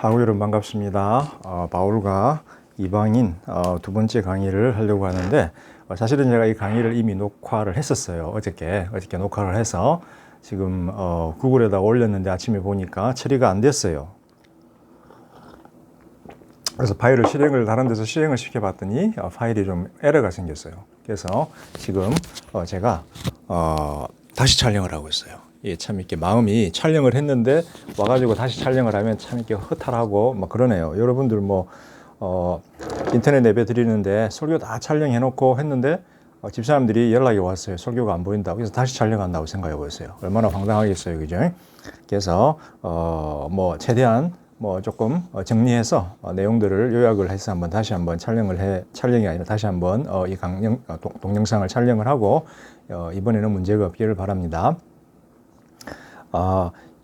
하고 여러분 반갑습니다. 바울과 이방인 두 번째 강의를 하려고 하는데 사실은 제가 이 강의를 이미 녹화를 했었어요. 어저께 녹화를 해서 지금 구글에다 올렸는데 아침에 보니까 처리가 안 됐어요. 그래서 파일을 다른 데서 실행을 시켜봤더니 파일이 좀 에러가 생겼어요. 그래서 지금 제가 다시 촬영을 하고 있어요. 예, 참 이렇게 마음이 촬영을 했는데 와가지고 다시 촬영을 하면 참 이렇게 허탈하고 막 그러네요. 여러분들 인터넷 내배 드리는데 설교 다 촬영해 놓고 했는데 집사람들이 연락이 왔어요. 설교가 안 보인다고. 그래서 다시 촬영한다고 생각해 보세요. 얼마나 황당하겠어요. 그죠? 그래서 최대한 조금 정리해서 내용들을 요약을 해서 다시 한번 촬영이 아니라 다시 한번 이 동영상을 촬영을 하고 이번에는 문제가 없기를 바랍니다.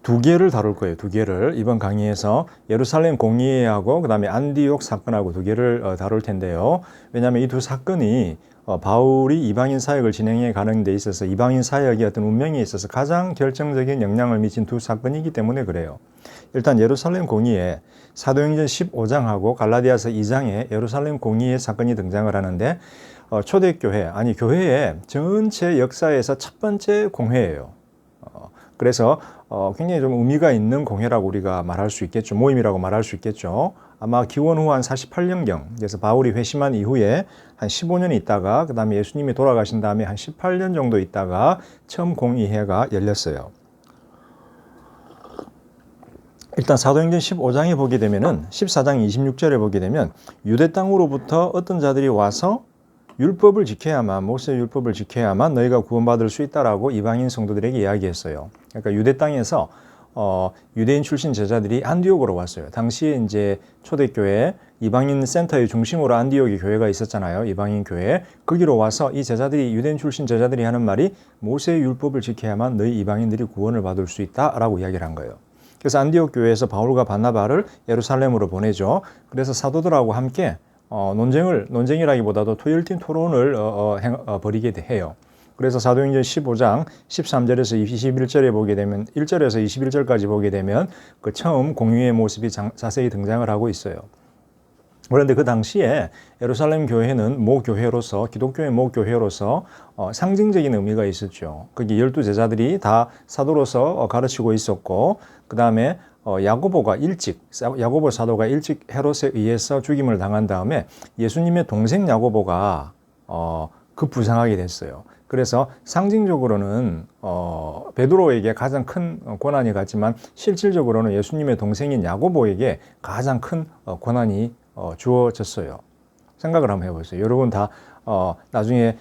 두 개를 다룰 거예요. 두 개를 이번 강의에서 예루살렘 공의회하고 그다음에 안디옥 사건하고 두 개를 다룰 텐데요. 왜냐하면 이 두 사건이 바울이 이방인 사역을 진행해 가는 데 있어서 이방인 사역의 어떤 운명에 있어서 가장 결정적인 영향을 미친 두 사건이기 때문에 그래요. 일단 예루살렘 공의회, 사도행전 15장하고 갈라디아서 2장에 예루살렘 공의회 사건이 등장을 하는데 초대교회, 교회의 전체 역사에서 첫 번째 공회예요. 그래서 굉장히 좀 의미가 있는 공회라고 우리가 말할 수 있겠죠. 모임이라고 말할 수 있겠죠. 아마 기원 후 한 48년경, 그래서 바울이 회심한 이후에 한 15년 있다가 그 다음에 예수님이 돌아가신 다음에 한 18년 정도 있다가 처음 공의회가 열렸어요. 일단 사도행전 15장에 보게 되면은 14장 26절에 보게 되면 유대 땅으로부터 어떤 자들이 와서 율법을 지켜야만, 모세의 율법을 지켜야만 너희가 구원받을 수 있다라고 이방인 성도들에게 이야기했어요. 그러니까 유대 땅에서 유대인 출신 제자들이 안디옥으로 왔어요. 당시에 이제 초대교회 이방인 센터의 중심으로 안디옥의 교회가 있었잖아요. 이방인 교회. 거기로 와서 이 제자들이, 유대인 출신 제자들이 하는 말이 모세의 율법을 지켜야만 너희 이방인들이 구원을 받을 수 있다라고 이야기를 한 거예요. 그래서 안디옥 교회에서 바울과 바나바를 예루살렘으로 보내죠. 그래서 사도들하고 함께 논쟁이라기보다도 토일팀 토론을 벌이게 해요. 그래서 사도행전 15장 13절에서 21절에 보게 되면 1절에서 21절까지 보게 되면 그 처음 공의의 모습이 자세히 등장을 하고 있어요. 그런데 그 당시에 예루살렘 교회는 모교회로서, 기독교의 모교회로서 상징적인 의미가 있었죠. 거기 12제자들이 다 사도로서 가르치고 있었고, 그 다음에 야고보 사도가 일찍 헤롯에 의해서 죽임을 당한 다음에 예수님의 동생 야고보가 급부상하게 됐어요. 그래서 상징적으로는 베드로에게 가장 큰 고난이 갔지만 실질적으로는 예수님의 동생인 야고보에게 가장 큰 고난이 주어졌어요. 생각을 한번 해보세요. 여러분 다 나중에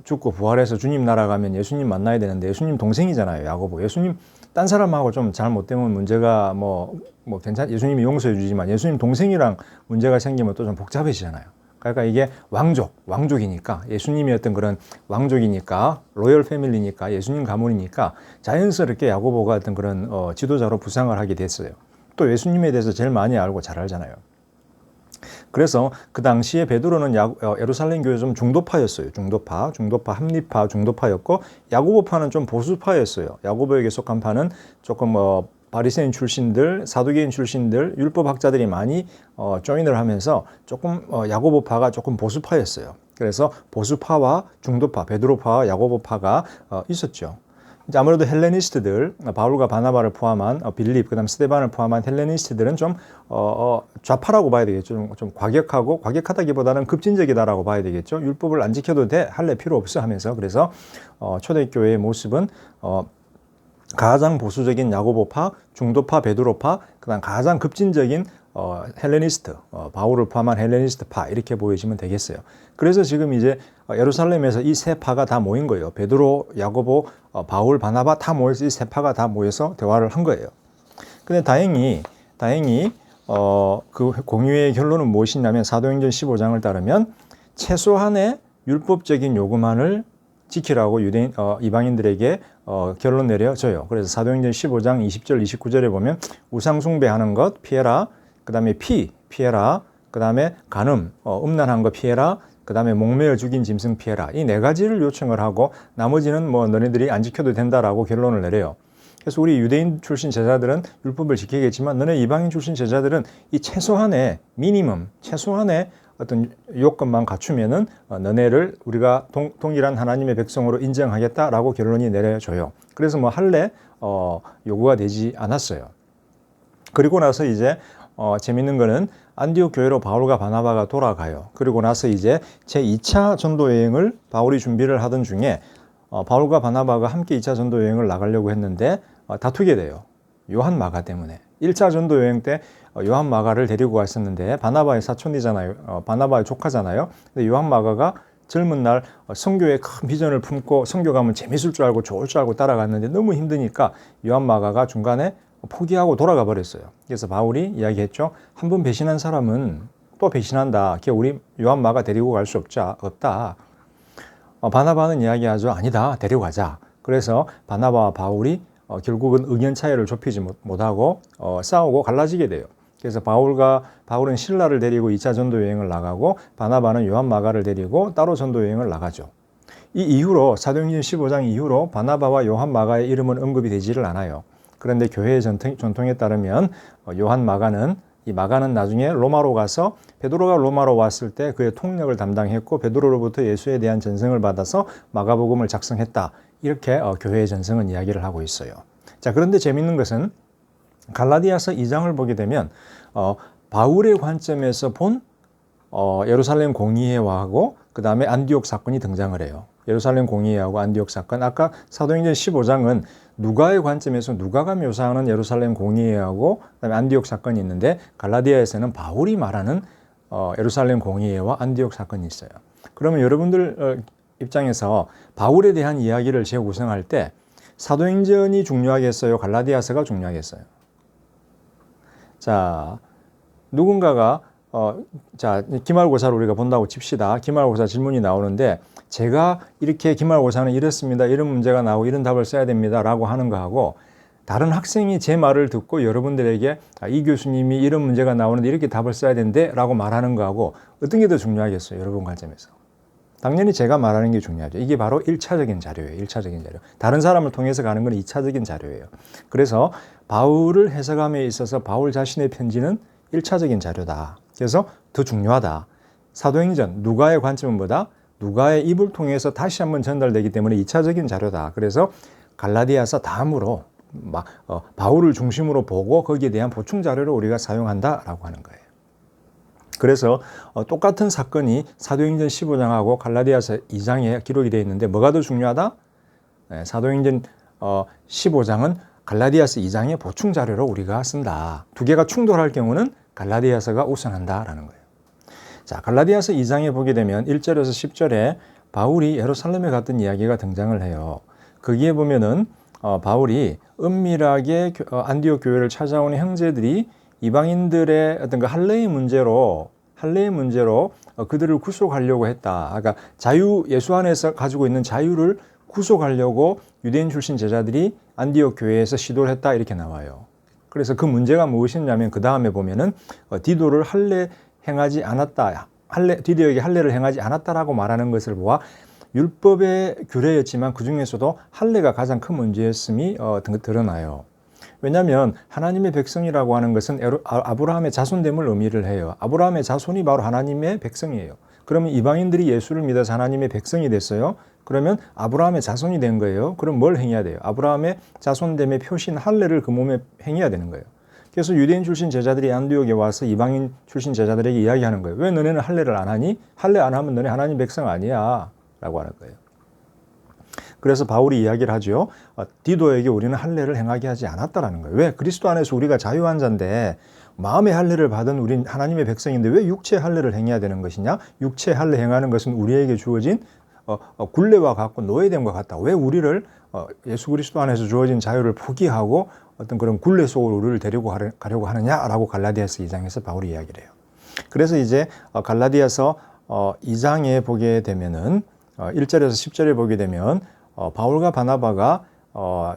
죽고 부활해서 주님 날아가면 예수님 만나야 되는데 예수님 동생이잖아요. 야고보. 예수님 딴 사람하고 좀 잘못되면 문제가 예수님이 용서해 주지만 예수님 동생이랑 문제가 생기면 또 좀 복잡해지잖아요. 그러니까 이게 왕족이니까, 예수님이 어떤 그런 왕족이니까, 로열 패밀리니까, 예수님 가문이니까 자연스럽게 야고보가 어떤 그런 지도자로 부상을 하게 됐어요. 또 예수님에 대해서 제일 많이 알고 잘 알잖아요. 그래서 그 당시에 베드로는 예루살렘 교회 좀 중도파였어요. 중도파, 합리파, 중도파였고 야고보파는 좀 보수파였어요. 야고보에게 속한 파는 조금 바리새인 출신들, 사두개인 출신들, 율법학자들이 많이 조인을 하면서 조금 야고보파가 조금 보수파였어요. 그래서 보수파와 중도파, 베드로파와 야고보파가 있었죠. 이제 아무래도 헬레니스트들, 바울과 바나바를 포함한 빌립, 그다음 스데반을 포함한 헬레니스트들은 좀 좌파라고 봐야 되겠죠. 좀 과격하다기보다는 급진적이다라고 봐야 되겠죠. 율법을 안 지켜도 돼, 할래 필요 없어 하면서. 그래서 초대교회의 모습은 가장 보수적인 야고보파, 중도파, 베드로파, 그다음 가장 급진적인 헬레니스트, 바울을 포함한 헬레니스트파 이렇게 보여지면 되겠어요. 그래서 지금 이제 예루살렘에서 이 세 파가 다 모인 거예요. 베드로, 야고보, 바울, 바나바 다 모여서 이 세 파가 다 모여서 대화를 한 거예요. 근데 다행히 그 공의회의 결론은 무엇이냐면 사도행전 15장을 따르면 최소한의 율법적인 요구만을 지키라고 이방인들에게 결론 내려져요. 그래서 사도행전 15장 20절, 29절에 보면 우상 숭배하는 것 피해라. 그 다음에 피해라. 그 다음에 간음, 음란한 거 피해라. 그 다음에 목매어 죽인 짐승 피해라. 이 네 가지를 요청을 하고 나머지는 너네들이 안 지켜도 된다라고 결론을 내려요. 그래서 우리 유대인 출신 제자들은 율법을 지키겠지만 너네 이방인 출신 제자들은 이 최소한의 미니멈, 최소한의 어떤 요건만 갖추면은 너네를 우리가 동일한 하나님의 백성으로 인정하겠다라고 결론이 내려져요. 그래서 뭐 할례 요구가 되지 않았어요. 그리고 나서 이제 재밌는 거는 안디옥 교회로 바울과 바나바가 돌아가요. 그리고 나서 이제 제2차 전도 여행을 바울이 준비를 하던 중에 바울과 바나바가 함께 2차 전도 여행을 나가려고 했는데 다투게 돼요. 요한 마가 때문에. 1차 전도 여행 때 요한 마가를 데리고 갔었는데 바나바의 사촌이잖아요. 바나바의 조카잖아요. 근데 요한 마가가 젊은 날 선교에 큰 비전을 품고 선교 가면 재밌을 줄 알고 좋을 줄 알고 따라갔는데 너무 힘드니까 요한 마가가 중간에 포기하고 돌아가 버렸어요. 그래서 바울이 이야기했죠. 한 번 배신한 사람은 또 배신한다. 우리 요한 마가 데리고 갈 수 없다. 바나바는 이야기하죠. 아니다. 데리고 가자. 그래서 바나바와 바울이 결국은 의견 차이를 좁히지 못하고 싸우고 갈라지게 돼요. 그래서 바울은 실라를 데리고 2차 전도 여행을 나가고 바나바는 요한 마가를 데리고 따로 전도 여행을 나가죠. 이 이후로 사도행전 15장 이후로 바나바와 요한 마가의 이름은 언급이 되지를 않아요. 그런데 교회의 전통에 따르면 요한 마가는 나중에 로마로 가서 베드로가 로마로 왔을 때 그의 통역을 담당했고 베드로로부터 예수에 대한 전승을 받아서 마가복음을 작성했다. 이렇게 교회의 전승은 이야기를 하고 있어요. 자, 그런데 재밌는 것은 갈라디아서 2장을 보게 되면 바울의 관점에서 본 예루살렘 공의회하고 그 다음에 안디옥 사건이 등장을 해요. 예루살렘 공의회하고 안디옥 사건. 아까 사도행전 15장은 누가의 관점에서 누가가 묘사하는 예루살렘 공의회하고 그다음에 안디옥 사건이 있는데 갈라디아에서는 바울이 말하는 예루살렘 공의회와 안디옥 사건이 있어요. 그러면 여러분들 입장에서 바울에 대한 이야기를 재구성할 때 사도행전이 중요하겠어요? 갈라디아서가 중요하겠어요? 자, 누군가가 기말고사를 우리가 본다고 칩시다. 기말고사 질문이 나오는데 제가 이렇게 기말고사는 이렇습니다. 이런 문제가 나오고 이런 답을 써야 됩니다. 라고 하는 거하고 다른 학생이 제 말을 듣고 여러분들에게 이 교수님이 이런 문제가 나오는데 이렇게 답을 써야 된대 라고 말하는 거하고 어떤 게 더 중요하겠어요? 여러분 관점에서. 당연히 제가 말하는 게 중요하죠. 이게 바로 1차적인 자료예요. 1차적인 자료. 다른 사람을 통해서 가는 건 2차적인 자료예요. 그래서 바울을 해석함에 있어서 바울 자신의 편지는 1차적인 자료다. 그래서 더 중요하다. 사도행전 누가의 관점보다 누가의 입을 통해서 다시 한번 전달되기 때문에 2차적인 자료다. 그래서 갈라디아서 다음으로 바울을 중심으로 보고 거기에 대한 보충 자료를 우리가 사용한다라고 하는 거예요. 그래서 똑같은 사건이 사도행전 15장하고 갈라디아서 2장에 기록이 되어 있는데 뭐가 더 중요하다? 사도행전 15장은 갈라디아서 2장의 보충 자료로 우리가 쓴다. 두 개가 충돌할 경우는 갈라디아서가 우선한다라는 거예요. 자, 갈라디아서 2장에 보게 되면 1절에서 10절에 바울이 예루살렘에 갔던 이야기가 등장을 해요. 거기에 보면은 바울이 은밀하게 안디옥 교회를 찾아오는 형제들이 이방인들의 어떤 그 할례의 문제로 그들을 구속하려고 했다. 그러니까 예수 안에서 가지고 있는 자유를 구속하려고 유대인 출신 제자들이 안디옥 교회에서 시도를 했다 이렇게 나와요. 그래서 그 문제가 무엇이냐면 그 다음에 보면은 디도를 디도에게 할례를 행하지 않았다라고 말하는 것을 보아 율법의 규례였지만 그 중에서도 할례가 가장 큰 문제였음이 드러나요. 왜냐하면 하나님의 백성이라고 하는 것은 아브라함의 자손됨을 의미를 해요. 아브라함의 자손이 바로 하나님의 백성이에요. 그러면 이방인들이 예수를 믿어서 하나님의 백성이 됐어요. 그러면 아브라함의 자손이 된 거예요. 그럼 뭘 행해야 돼요? 아브라함의 자손됨의 표시인 할례를 그 몸에 행해야 되는 거예요. 그래서 유대인 출신 제자들이 안디옥에 와서 이방인 출신 제자들에게 이야기하는 거예요. 왜 너네는 할례를 안 하니? 할례 안 하면 너네 하나님 백성 아니야 라고 하는 거예요. 그래서 바울이 이야기를 하죠. 디도에게 우리는 할례를 행하게 하지 않았다라는 거예요. 왜? 그리스도 안에서 우리가 자유한 자인데 마음의 할례를 받은 우린 하나님의 백성인데 왜 육체의 할례를 행해야 되는 것이냐? 육체의 할례 행하는 것은 우리에게 주어진 굴레와 같고 노예됨과 같다. 왜 우리를 예수 그리스도 안에서 주어진 자유를 포기하고 어떤 그런 굴레 속으로 우리를 데리고 가려고 하느냐라고 갈라디아서 2장에서 바울이 이야기를 해요. 그래서 이제 갈라디아서 2장에 보게 되면은 1절에서 10절에 보게 되면 바울과 바나바가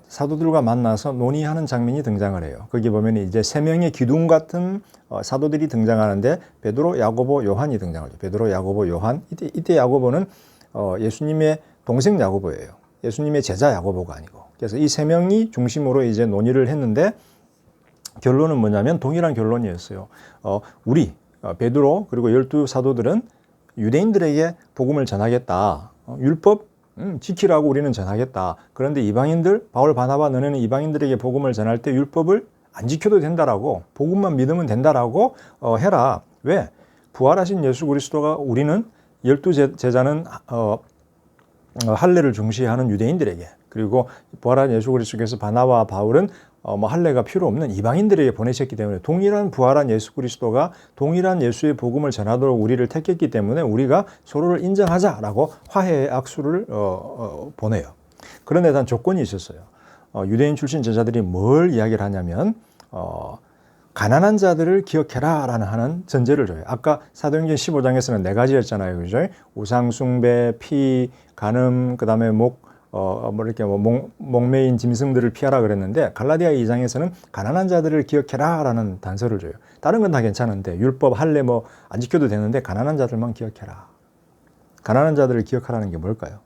사도들과 만나서 논의하는 장면이 등장을 해요. 거기 보면 이제 세 명의 기둥 같은 사도들이 등장하는데 베드로, 야고보, 요한이 등장하죠. 베드로, 야고보, 요한. 이때 야고보는 예수님의 동생 야고보예요. 예수님의 제자 야고보가 아니고. 그래서 이 세 명이 중심으로 이제 논의를 했는데 결론은 뭐냐면 동일한 결론이었어요. 우리 베드로 그리고 12 사도들은 유대인들에게 복음을 전하겠다. 율법 지키라고 우리는 전하겠다. 그런데 이방인들, 바울 바나바 너네는 이방인들에게 복음을 전할 때 율법을 안 지켜도 된다라고, 복음만 믿으면 된다라고 해라. 왜? 부활하신 예수 그리스도가 우리는 12 제자는 할례를 중시하는 유대인들에게, 그리고 부활한 예수 그리스도께서 바나바와 바울은 할례가 필요 없는 이방인들에게 보내셨기 때문에 동일한 부활한 예수 그리스도가 동일한 예수의 복음을 전하도록 우리를 택했기 때문에 우리가 서로를 인정하자라고 화해의 악수를 보내요. 그런데 단 조건이 있었어요. 유대인 출신 제자들이 뭘 이야기를 하냐면 가난한 자들을 기억해라 라는 하는 전제를 줘요. 아까 사도행전 15장에서는 4가지였잖아요. 그죠? 우상숭배, 피, 간음, 그 다음에 목매인 짐승들을 피하라 그랬는데 갈라디아 2장에서는 가난한 자들을 기억해라 라는 단서를 줘요. 다른 건 다 괜찮은데 율법, 할례 안 지켜도 되는데 가난한 자들만 기억해라. 가난한 자들을 기억하라는 게 뭘까요?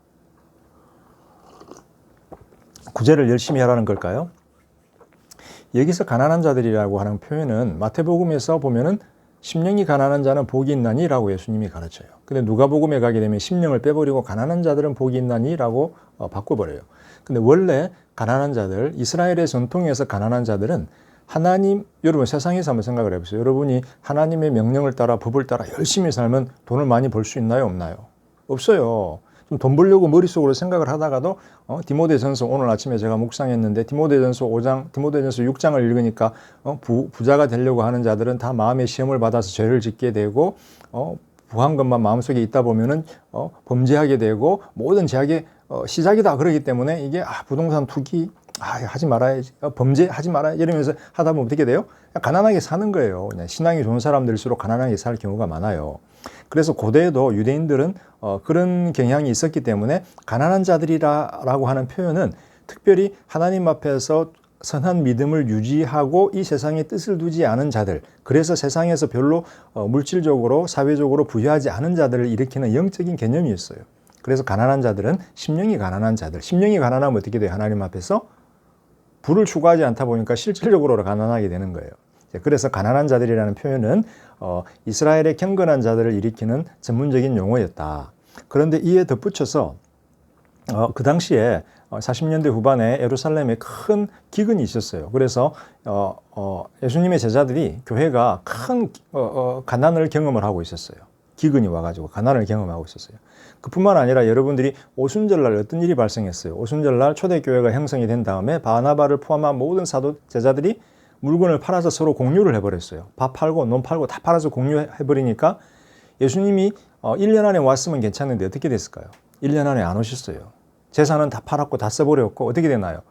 구제를 열심히 하라는 걸까요? 여기서 가난한 자들이라고 하는 표현은 마태복음에서 보면은 심령이 가난한 자는 복이 있나니 라고 예수님이 가르쳐요. 근데 누가복음에 가게 되면 심령을 빼버리고 가난한 자들은 복이 있나니 라고 바꿔버려요. 근데 원래 가난한 자들, 이스라엘의 전통에서 가난한 자들은 하나님, 여러분 세상에서 한번 생각을 해보세요. 여러분이 하나님의 명령을 따라 법을 따라 열심히 살면 돈을 많이 벌 수 있나요? 없나요? 없어요. 좀 돈 벌려고 머릿속으로 생각을 하다가도 디모데전서 오늘 아침에 제가 묵상했는데 디모데전서 5장, 디모데전서 6장을 읽으니까 부자가 되려고 하는 자들은 다 마음의 시험을 받아서 죄를 짓게 되고 부한 것만 마음속에 있다 보면은 범죄하게 되고 모든 죄악의 시작이다. 그러기 때문에 이게 부동산 투기 하지 말아야지, 범죄하지 말아야지 이러면서 하다 보면 어떻게 돼요? 가난하게 사는 거예요. 그냥 신앙이 좋은 사람들일수록 가난하게 살 경우가 많아요. 그래서 고대에도 유대인들은 그런 경향이 있었기 때문에 가난한 자들이라고 하는 표현은 특별히 하나님 앞에서 선한 믿음을 유지하고 이 세상에 뜻을 두지 않은 자들, 그래서 세상에서 별로 물질적으로 사회적으로 부유하지 않은 자들을 일으키는 영적인 개념이었어요. 그래서 가난한 자들은 심령이 가난한 자들, 심령이 가난하면 어떻게 돼요? 하나님 앞에서 부를 추구하지 않다 보니까 실질적으로 가난하게 되는 거예요. 그래서 가난한 자들이라는 표현은 이스라엘의 경건한 자들을 일으키는 전문적인 용어였다. 그런데 이에 덧붙여서 그 당시에 40년대 후반에 예루살렘에 큰 기근이 있었어요. 그래서 예수님의 제자들이 교회가 큰 가난을 경험을 하고 있었어요. 기근이 와가지고 가난을 경험하고 있었어요. 그뿐만 아니라 여러분들이 오순절날 어떤 일이 발생했어요. 오순절날 초대교회가 형성이 된 다음에 바나바를 포함한 모든 사도 제자들이 물건을 팔아서 서로 공유를 해버렸어요. 밥 팔고 논 팔고 다 팔아서 공유해버리니까 예수님이 1년 안에 왔으면 괜찮은데 어떻게 됐을까요? 1년 안에 안 오셨어요. 재산은 다 팔았고 다 써버렸고 어떻게 되나요?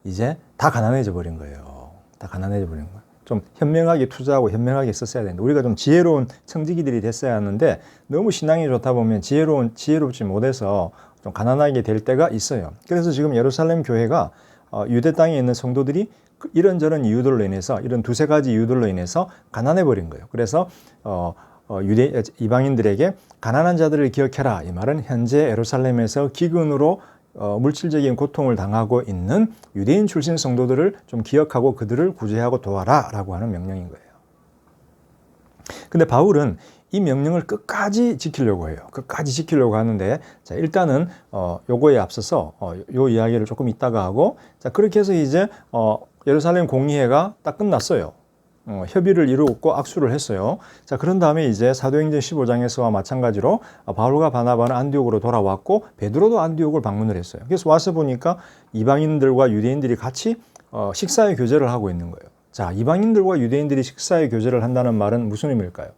이제 다 가난해져 버린 거예요. 다 가난해져 버린 거예요. 좀 현명하게 투자하고 현명하게 썼어야 되는데 우리가 좀 지혜로운 청지기들이 됐어야 하는데 너무 신앙이 좋다 보면 지혜롭지 못해서 좀 가난하게 될 때가 있어요. 그래서 지금 예루살렘 교회가 유대 땅에 있는 성도들이 이런저런 이유들로 인해서 이런 2-3가지 이유들로 인해서 가난해 버린 거예요. 그래서 이방인들에게 가난한 자들을 기억해라. 이 말은 현재 예루살렘에서 기근으로 물질적인 고통을 당하고 있는 유대인 출신 성도들을 좀 기억하고 그들을 구제하고 도와라 라고 하는 명령인 거예요. 근데 바울은 이 명령을 끝까지 지키려고 해요. 끝까지 지키려고 하는데, 자, 일단은, 요거에 앞서서, 요 이야기를 조금 이따가 하고, 자, 그렇게 해서 이제, 예루살렘 공의회가 딱 끝났어요. 협의를 이루었고 악수를 했어요. 자, 그런 다음에 이제 사도행전 15장에서와 마찬가지로 바울과 바나바는 안디옥으로 돌아왔고, 베드로도 안디옥을 방문을 했어요. 그래서 와서 보니까 이방인들과 유대인들이 같이, 식사의 교제를 하고 있는 거예요. 자, 이방인들과 유대인들이 식사의 교제를 한다는 말은 무슨 의미일까요?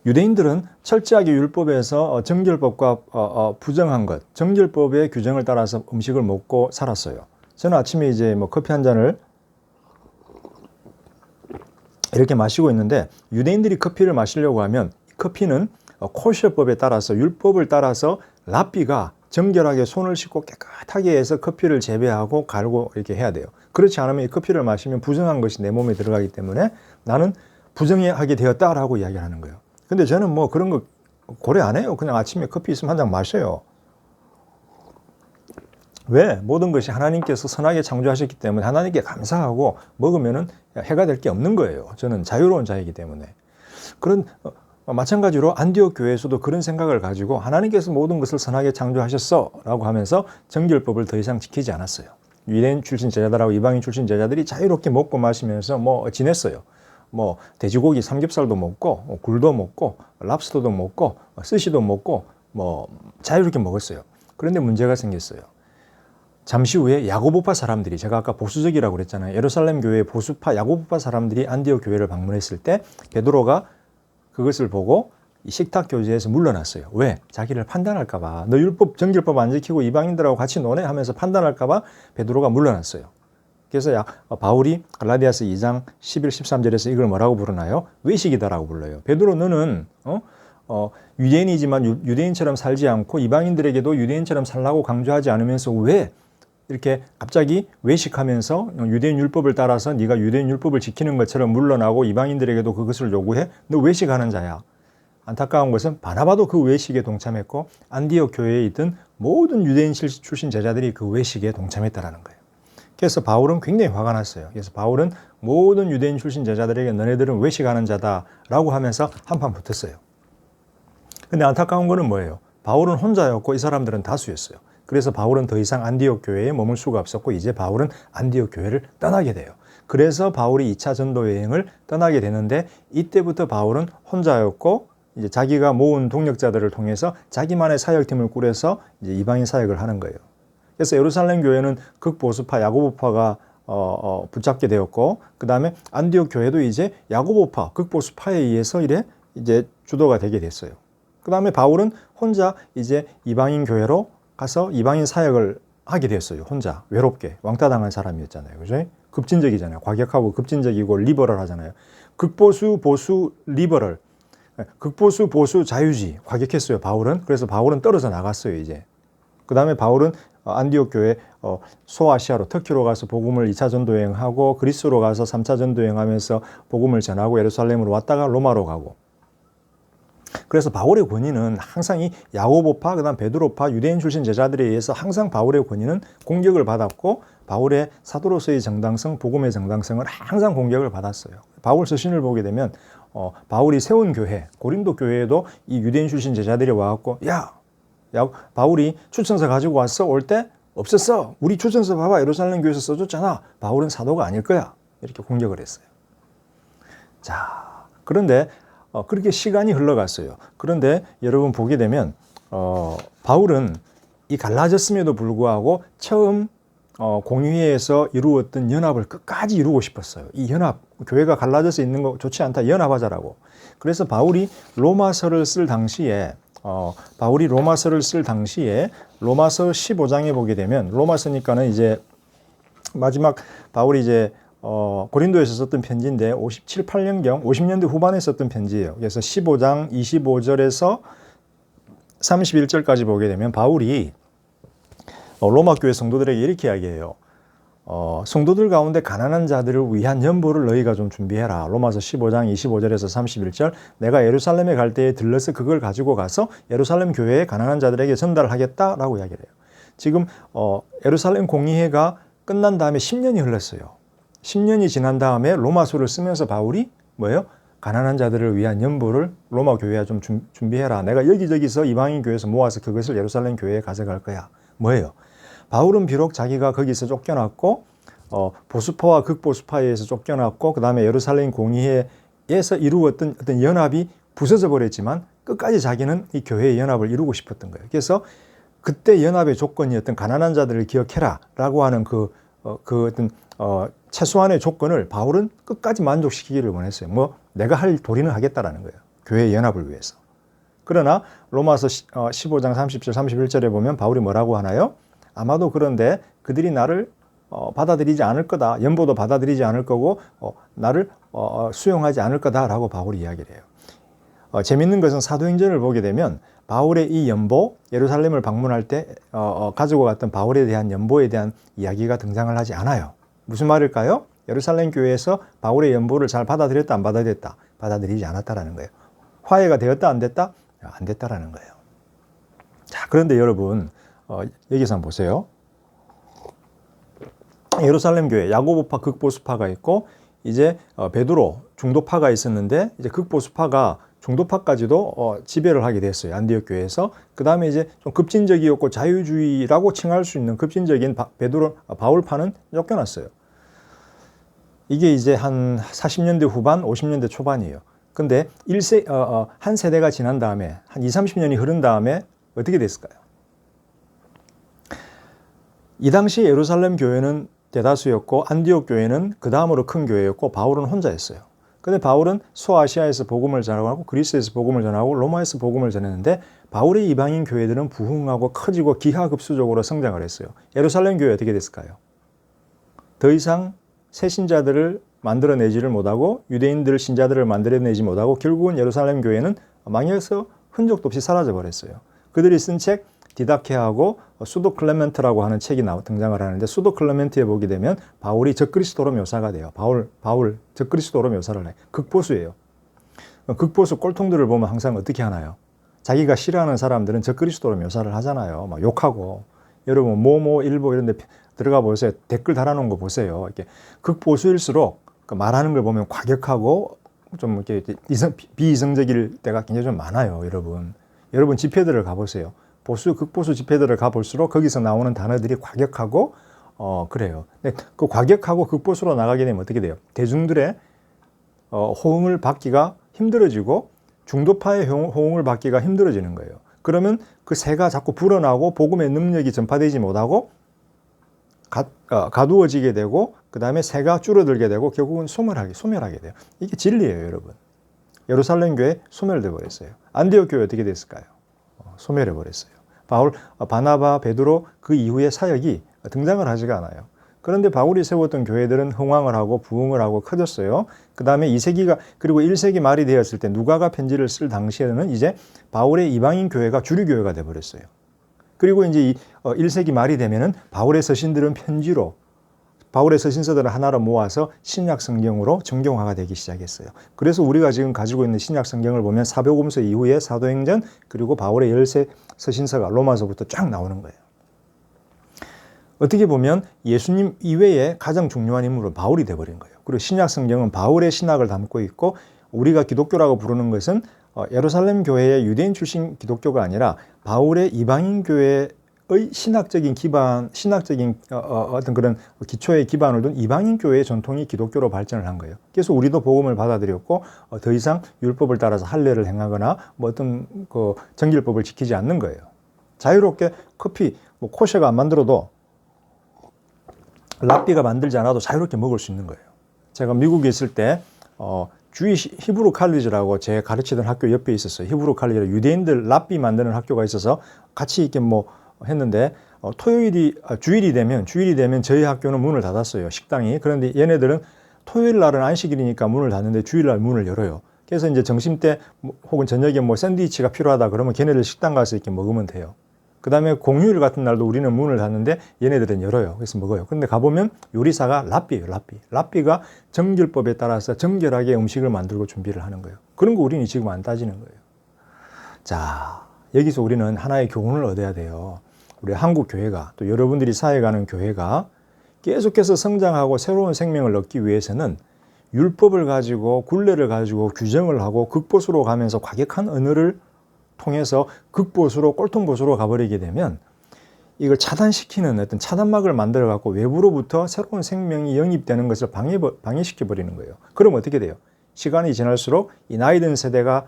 유대인들은 철저하게 율법에서 정결법과 부정한 것, 정결법의 규정을 따라서 음식을 먹고 살았어요. 저는 아침에 이제 커피 한 잔을 이렇게 마시고 있는데 유대인들이 커피를 마시려고 하면 커피는 코셔법에 따라서 율법을 따라서 랍비가 정결하게 손을 씻고 깨끗하게 해서 커피를 재배하고 갈고 이렇게 해야 돼요. 그렇지 않으면 이 커피를 마시면 부정한 것이 내 몸에 들어가기 때문에 나는 부정하게 되었다라고 이야기하는 거예요. 근데 저는 뭐 그런 거 고려 안 해요. 그냥 아침에 커피 있으면 한 잔 마셔요. 왜? 모든 것이 하나님께서 선하게 창조하셨기 때문에 하나님께 감사하고 먹으면은 해가 될 게 없는 거예요. 저는 자유로운 자이기 때문에. 그런 마찬가지로 안디옥 교회에서도 그런 생각을 가지고 하나님께서 모든 것을 선하게 창조하셨어 라고 하면서 정결법을 더 이상 지키지 않았어요. 유대인 출신 제자들하고 이방인 출신 제자들이 자유롭게 먹고 마시면서 지냈어요. 돼지고기 삼겹살도 먹고 굴도 먹고 랍스터도 먹고 스시도 먹고 자유롭게 먹었어요. 그런데 문제가 생겼어요. 잠시 후에 야고보파 사람들이, 제가 아까 보수적이라고 그랬잖아요. 예루살렘 교회 보수파 야고보파 사람들이 안디옥 교회를 방문했을 때 베드로가 그것을 보고 이 식탁 교제에서 물러났어요. 왜? 자기를 판단할까 봐. 너 율법, 정결법 안 지키고 이방인들하고 같이 노네 하면서 판단할까 봐 베드로가 물러났어요. 그래서 바울이 갈라디아서 2장 11, 13절에서 이걸 뭐라고 부르나요? 외식이다라고 불러요. 베드로, 너는 유대인이지만 유대인처럼 살지 않고 이방인들에게도 유대인처럼 살라고 강조하지 않으면서 왜 이렇게 갑자기 외식하면서 유대인 율법을 따라서 네가 유대인 율법을 지키는 것처럼 물러나고 이방인들에게도 그것을 요구해? 너 외식하는 자야. 안타까운 것은 바나바도 그 외식에 동참했고 안디옥 교회에 있던 모든 유대인 출신 제자들이 그 외식에 동참했다라는 거예요. 그래서 바울은 굉장히 화가 났어요. 그래서 바울은 모든 유대인 출신 제자들에게 너네들은 외식하는 자다라고 하면서 한판 붙었어요. 근데 안타까운 거는 뭐예요? 바울은 혼자였고 이 사람들은 다수였어요. 그래서 바울은 더 이상 안디옥 교회에 머물 수가 없었고 이제 바울은 안디옥 교회를 떠나게 돼요. 그래서 바울이 2차 전도 여행을 떠나게 되는데 이때부터 바울은 혼자였고 이제 자기가 모은 동력자들을 통해서 자기만의 사역팀을 꾸려서 이제 이방인 사역을 하는 거예요. 그래서 예루살렘 교회는 극보수파 야고보파가 붙잡게 되었고 그 다음에 안디옥 교회도 이제 야고보파 극보수파에 의해서 이제 주도가 되게 됐어요. 그 다음에 바울은 혼자 이제 이방인 교회로 가서 이방인 사역을 하게 됐어요. 혼자 외롭게 왕따당한 사람이었잖아요. 그죠? 급진적이잖아요. 과격하고 급진적이고 리버럴하잖아요. 극보수 보수 리버럴, 극보수 보수 자유주의 과격했어요. 바울은. 그래서 바울은 떨어져 나갔어요. 이제. 그 다음에 바울은 안디옥 교회 소아시아로 터키로 가서 복음을 2차 전도 여행하고 그리스로 가서 3차 전도 여행하면서 복음을 전하고 예루살렘으로 왔다가 로마로 가고. 그래서 바울의 권위는 항상 이 야고보파, 그다음 베드로파, 유대인 출신 제자들에 의해서 항상 바울의 권위는 공격을 받았고 바울의 사도로서의 정당성, 복음의 정당성을 항상 공격을 받았어요. 바울 서신을 보게 되면 바울이 세운 교회, 고린도 교회에도 이 유대인 출신 제자들이 와갖고 야, 바울이 추천서 가지고 왔어? 올 때? 없었어. 우리 추천서 봐봐. 예루살렘 교회에서 써줬잖아. 바울은 사도가 아닐 거야. 이렇게 공격을 했어요. 자, 그런데 그렇게 시간이 흘러갔어요. 그런데 여러분 보게 되면 바울은 이 갈라졌음에도 불구하고 처음 공의회에서 이루었던 연합을 끝까지 이루고 싶었어요. 이 연합, 교회가 갈라져서 있는 거 좋지 않다. 연합하자라고. 그래서 바울이 로마서를 쓸 당시에 로마서 15장에 보게 되면 로마서니까는 이제 마지막 바울이 이제 고린도에서 썼던 편지인데 57, 8년경 50년대 후반에 썼던 편지예요. 그래서 15장 25절에서 31절까지 보게 되면 바울이 로마 교회 성도들에게 이렇게 이야기해요. 성도들 가운데 가난한 자들을 위한 연보를 너희가 좀 준비해라. 로마서 15장 25절에서 31절. 내가 예루살렘에 갈 때에 들러서 그걸 가지고 가서 예루살렘 교회에 가난한 자들에게 전달하겠다라고 이야기를 해요. 지금 예루살렘 공의회가 끝난 다음에 10년이 흘렀어요. 10년이 지난 다음에 로마서를 쓰면서 바울이 뭐예요? 가난한 자들을 위한 연보를 로마 교회에 좀 준비해라. 내가 여기저기서 이방인 교회에서 모아서 그것을 예루살렘 교회에 가져갈 거야. 뭐예요? 바울은 비록 자기가 거기서 쫓겨났고 보수파와 극보수파에 의해서 쫓겨났고 그 다음에 예루살렘 공의회에서 이루었던 어떤 연합이 부서져 버렸지만 끝까지 자기는 이 교회의 연합을 이루고 싶었던 거예요. 그래서 그때 연합의 조건이었던 가난한 자들을 기억해라 라고 하는 그 어떤 최소한의 조건을 바울은 끝까지 만족시키기를 원했어요. 내가 할 도리는 하겠다라는 거예요. 교회의 연합을 위해서. 그러나 로마서 15장 30절 31절에 보면 바울이 뭐라고 하나요? 아마도 그런데 그들이 나를 받아들이지 않을 거다. 연보도 받아들이지 않을 거고 나를 수용하지 않을 거다라고 바울이 이야기를 해요. 재밌는 것은 사도행전을 보게 되면 바울의 이 연보, 예루살렘을 방문할 때 가지고 갔던 바울에 대한 연보에 대한 이야기가 등장을 하지 않아요. 무슨 말일까요? 예루살렘 교회에서 바울의 연보를 잘 받아들였다 안 받아들였다? 받아들이지 않았다라는 거예요. 화해가 되었다 안 됐다? 안 됐다라는 거예요. 자, 그런데 여러분 여기서 한번 보세요. 예루살렘 교회 야고보파 극보수파가 있고 이제 베드로 중도파가 있었는데 이제 극보수파가 중도파까지도 지배를 하게 됐어요. 안디옥 교회에서. 그 다음에 이제 좀 급진적이었고 자유주의라고 칭할 수 있는 급진적인 바울파는 쫓겨났어요. 이게 이제 한 40년대 후반, 50년대 초반이에요. 근데 한 세대가 지난 다음에 한 20, 30년이 흐른 다음에 어떻게 됐을까요? 이 당시 예루살렘 교회는 대다수였고 안디옥 교회는 그 다음으로 큰 교회였고 바울은 혼자였어요. 근데 바울은 소아시아에서 복음을 전하고 그리스에서 복음을 전하고 로마에서 복음을 전했는데 바울의 이방인 교회들은 부흥하고 커지고 기하급수적으로 성장을 했어요. 예루살렘 교회 어떻게 됐을까요? 더 이상 새 신자들을 만들어내지를 못하고 유대인들 신자들을 만들어내지 못하고 결국은 예루살렘 교회는 망해서 흔적도 없이 사라져버렸어요. 그들이 쓴 책 디다케하고 수도 클레멘트라고 하는 책이 등장을 하는데 수도 클레멘트에 보게 되면 바울이 적그리스도로 묘사가 돼요. 바울 적그리스도로 묘사를 해요. 극보수예요. 극보수 꼴통들을 보면 항상 어떻게 하나요? 자기가 싫어하는 사람들은 적그리스도로 묘사를 하잖아요. 막 욕하고. 여러분 일보 이런 데 들어가 보세요. 댓글 달아놓은 거 보세요. 이렇게 극보수일수록 말하는 걸 보면 과격하고 좀 이렇게 비이성적일 때가 굉장히 좀 많아요. 여러분 집회들을 가보세요. 극보수 집회들을 가볼수록 거기서 나오는 단어들이 과격하고 그래요. 근데 그 과격하고 극보수로 나가게 되면 어떻게 돼요? 대중들의 호응을 받기가 힘들어지고 중도파의 호응을 받기가 힘들어지는 거예요. 그러면 그 새가 자꾸 불어나고 복음의 능력이 전파되지 못하고 가두어지게 되고 그 다음에 새가 줄어들게 되고 결국은 소멸하게 돼요. 이게 진리예요, 여러분. 예루살렘 교회 소멸돼 버렸어요. 안디옥 교회 어떻게 됐을까요? 소멸해 버렸어요. 바나바, 베드로 그 이후에 사역이 등장을 하지가 않아요. 그런데 바울이 세웠던 교회들은 흥왕을 하고 부흥을 하고 커졌어요. 그 다음에 2세기가 그리고 1세기 말이 되었을 때 누가가 편지를 쓸 당시에는 이제 바울의 이방인 교회가 주류 교회가 돼 버렸어요. 그리고 이제 1세기 말이 되면은 바울의 서신들은 편지로 바울의 서신서들을 하나로 모아서 신약 성경으로 정경화가 되기 시작했어요. 그래서 우리가 지금 가지고 있는 신약 성경을 보면 사복음서 이후에 사도행전 그리고 바울의 13 서신서가 로마서부터 쫙 나오는 거예요. 어떻게 보면 예수님 이외에 가장 중요한 인물은 바울이 되어버린 거예요. 그리고 신약 성경은 바울의 신학을 담고 있고 우리가 기독교라고 부르는 것은 예루살렘 교회의 유대인 출신 기독교가 아니라 바울의 이방인 교회의 신학적인 기반, 어떤 그런 기초의 기반을 둔 이방인 교회의 전통이 기독교로 발전을 한 거예요. 그래서 우리도 복음을 받아들였고 더 이상 율법을 따라서 할례를 행하거나 뭐 어떤 그 정결법을 지키지 않는 거예요. 자유롭게 커피, 코셰가 안 만들어도 랍비가 만들지 않아도 자유롭게 먹을 수 있는 거예요. 제가 미국에 있을 때 히브루 칼리지라고 제 가르치던 학교 옆에 있었어요. 히브루 칼리지라 유대인들 랍비 만드는 학교가 있어서 같이 이렇게 했는데 주일이 되면 저희 학교는 문을 닫았어요. 식당이. 그런데 얘네들은 토요일 날은 안식일이니까 문을 닫는데 주일 날 문을 열어요. 그래서 이제 점심때 혹은 저녁에 샌드위치가 필요하다 그러면 걔네들 식당 가서 이렇게 먹으면 돼요. 그 다음에 공휴일 같은 날도 우리는 문을 닫는데 얘네들은 열어요. 그래서 먹어요. 근데 가보면 요리사가 랍비예요. 랍비가 정결법에 따라서 정결하게 음식을 만들고 준비를 하는 거예요. 그런 거 우리는 지금 안 따지는 거예요. 자, 여기서 우리는 하나의 교훈을 얻어야 돼요. 우리 한국 교회가 또 여러분들이 사역하는 교회가 계속해서 성장하고 새로운 생명을 얻기 위해서는 율법을 가지고 굴레를 가지고 규정을 하고 극보수로 가면서 과격한 언어를 통해서 극보수로 꼴통보수로 가버리게 되면 이걸 차단시키는 어떤 차단막을 만들어 갖고 외부로부터 새로운 생명이 영입되는 것을 방해시켜 버리는 거예요. 그럼 어떻게 돼요? 시간이 지날수록 이 나이 든 세대가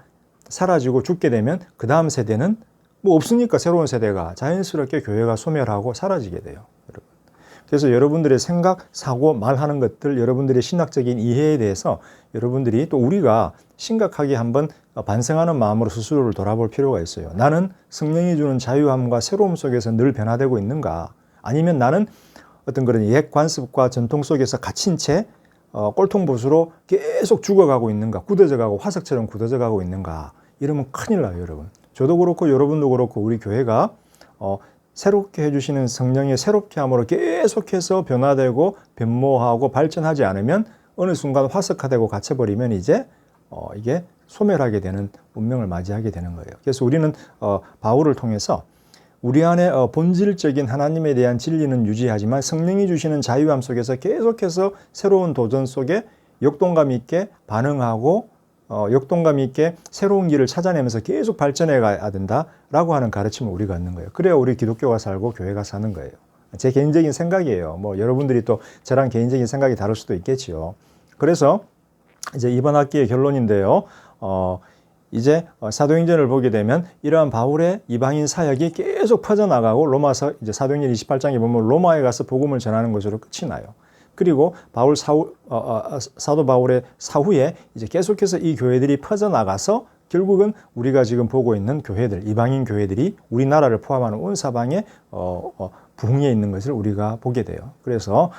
사라지고 죽게 되면 그 다음 세대는 없으니까 새로운 세대가 자연스럽게 교회가 소멸하고 사라지게 돼요. 여러분. 그래서 여러분들의 생각, 사고, 말하는 것들, 여러분들의 신학적인 이해에 대해서 여러분들이 또 우리가 심각하게 한번 반성하는 마음으로 스스로를 돌아볼 필요가 있어요. 나는 성령이 주는 자유함과 새로움 속에서 늘 변화되고 있는가? 아니면 나는 어떤 그런 옛 관습과 전통 속에서 갇힌 채 꼴통보수로 계속 죽어가고 있는가? 굳어져가고 화석처럼 굳어져가고 있는가? 이러면 큰일 나요, 여러분. 저도 그렇고 여러분도 그렇고 우리 교회가 새롭게 해주시는 성령의 새롭게 함으로 계속해서 변화되고 변모하고 발전하지 않으면 어느 순간 화석화되고 갇혀버리면 이제 이게 소멸하게 되는 운명을 맞이하게 되는 거예요. 그래서 우리는 바울을 통해서 우리 안에 본질적인 하나님에 대한 진리는 유지하지만 성령이 주시는 자유함 속에서 계속해서 새로운 도전 속에 역동감 있게 반응하고 역동감 있게 새로운 길을 찾아내면서 계속 발전해 가야 된다라고 하는 가르침을 우리가 얻는 거예요. 그래야 우리 기독교가 살고 교회가 사는 거예요. 제 개인적인 생각이에요. 뭐 여러분들이 또 저랑 개인적인 생각이 다를 수도 있겠지요. 그래서 이제 이번 학기의 결론인데요. 이제 사도행전을 보게 되면 이러한 바울의 이방인 사역이 계속 퍼져나가고 로마서 이제 사도행전 28장에 보면 로마에 가서 복음을 전하는 것으로 끝이 나요. 그리고 사도 바울의 사후에 이제 계속해서 이 교회들이 퍼져나가서 결국은 우리가 지금 보고 있는 교회들, 이방인 교회들이 우리나라를 포함하는 온 사방에 부흥해 있는 것을 우리가 보게 돼요. 그래서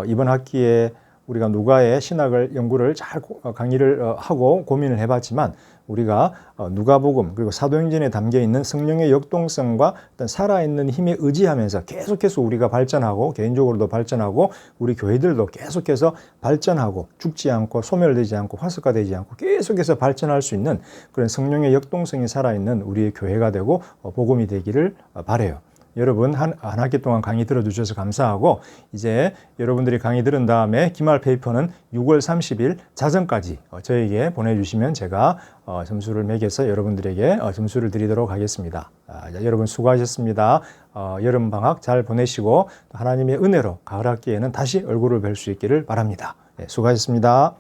이번 학기에 우리가 누가의 신학을 연구를 잘 강의를 하고 고민을 해봤지만 우리가 누가복음 그리고 사도행전에 담겨 있는 성령의 역동성과 어떤 살아있는 힘에 의지하면서 계속해서 우리가 발전하고 개인적으로도 발전하고 우리 교회들도 계속해서 발전하고 죽지 않고 소멸되지 않고 화석화되지 않고 계속해서 발전할 수 있는 그런 성령의 역동성이 살아있는 우리의 교회가 되고 복음이 되기를 바라요. 여러분 한 학기 동안 강의 들어주셔서 감사하고 이제 여러분들이 강의 들은 다음에 기말 페이퍼는 6월 30일 자정까지 저에게 보내주시면 제가 점수를 매겨서 여러분들에게 점수를 드리도록 하겠습니다. 여러분 수고하셨습니다. 여름방학 잘 보내시고 하나님의 은혜로 가을 학기에는 다시 얼굴을 뵐 수 있기를 바랍니다. 수고하셨습니다.